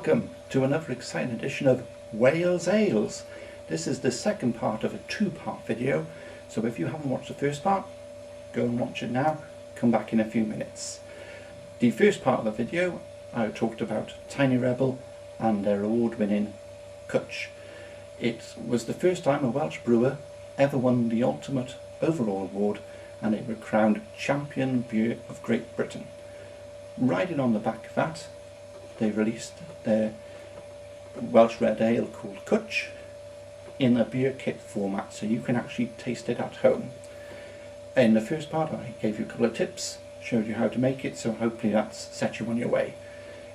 welcome to another exciting edition of Wales Ales. This is the second part of a two-part video, so if you haven't watched the first part, go and watch it now, come back in a few minutes. The first part of the video I talked about Tiny Rebel and their award-winning Cwtch. It was the first time a Welsh brewer ever won the ultimate overall award, and they were crowned Champion Beer of Great Britain. Riding on the back of that, they released their Welsh Red Ale called Cwtch in a beer kit format, so you can actually taste it at home. In the first part I gave you a couple of tips, showed you how to make it, so hopefully that's set you on your way.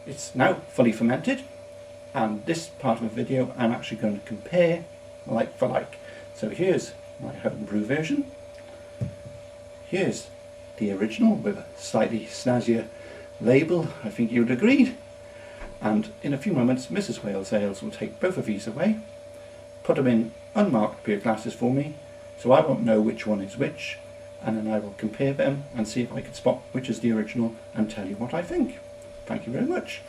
It's now fully fermented, and this part of the video I'm actually going to compare like for like. So here's my homebrew version, here's the original with a slightly snazzier label, I think you'd agree. And in a few moments Mrs. Wales Ales will take both of these away, put them in unmarked beer glasses for me, so I won't know which one is which, and then I will compare them and see if I can spot which is the original and tell you what I think. Thank you very much.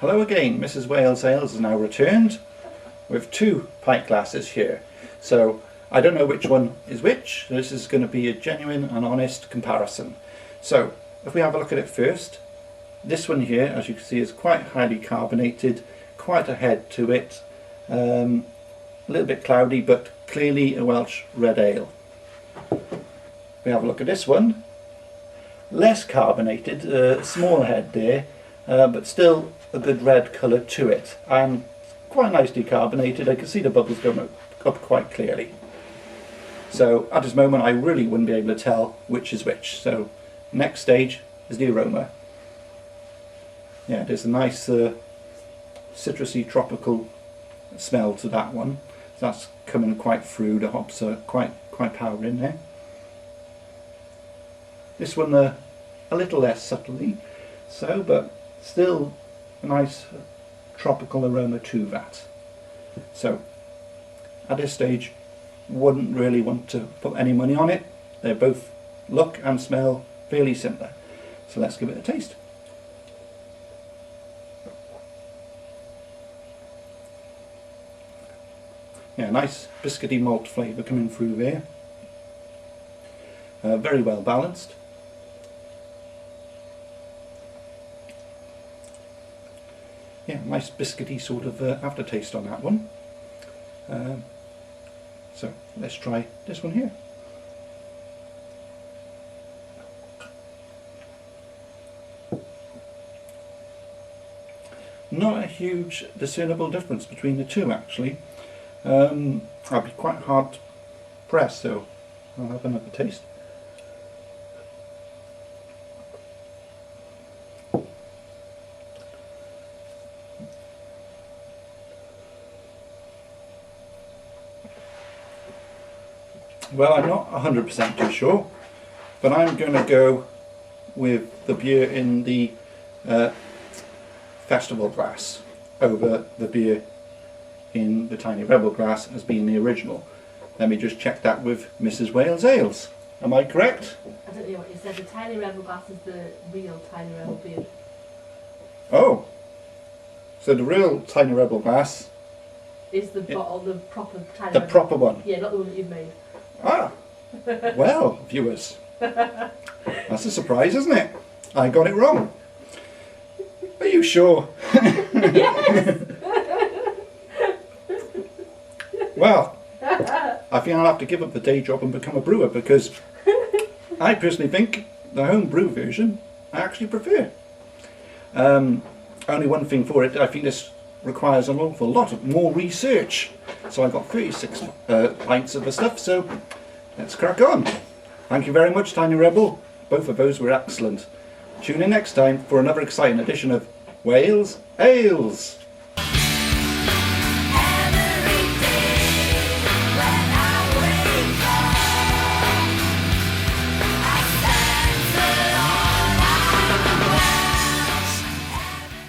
Hello again, Mrs. Wales Ales has now returned with two pint glasses here, so I don't know which one is which. This is going to be a genuine and honest comparison. So if we have a look at it first, this one here, as you can see, is quite highly carbonated, quite a head to it, a little bit cloudy, but clearly a Welsh red ale. We have a look at this one, less carbonated, small head there, but still a good red colour to it, and quite nicely carbonated. I can see the bubbles going up quite clearly. So at this moment I really wouldn't be able to tell which is which. So next stage is the aroma. Yeah, there's a nice citrusy tropical smell to that one. So that's coming quite through, the hops are quite power in there. This one a little less subtly so, but still a nice tropical aroma to that. So at this stage wouldn't really want to put any money on it. They both look and smell fairly similar. So let's give it a taste. Yeah, nice biscuity malt flavour coming through there. Very well balanced. Yeah, nice biscuity sort of aftertaste on that one. So let's try this one here. Not a huge discernible difference between the two actually. I'll be quite hard pressed, so I'll have another taste. Well, I'm not 100% too sure, but I'm going to go with the beer in the festival glass over the beer in the Tiny Rebel glass as being the original. Let me just check that with Mrs. Wales Ales. Am I correct? I don't know what you said. The Tiny Rebel glass is the real Tiny Rebel beer. Oh, so the real Tiny Rebel glass is the bottle, the proper Tiny the Rebel. proper one? Yeah, not the one that you've made. Ah, well, viewers, that's a surprise, isn't it? I got it wrong. Are you sure? Yes! Well, I think I'll have to give up the day job and become a brewer, because I personally think the home brew version I actually prefer. Only one thing for it, I think this requires an awful lot of more research. So I got 36 pints of the stuff, so let's crack on. Thank you very much, Tiny Rebel. Both of those were excellent. Tune in next time for another exciting edition of Wales Ales.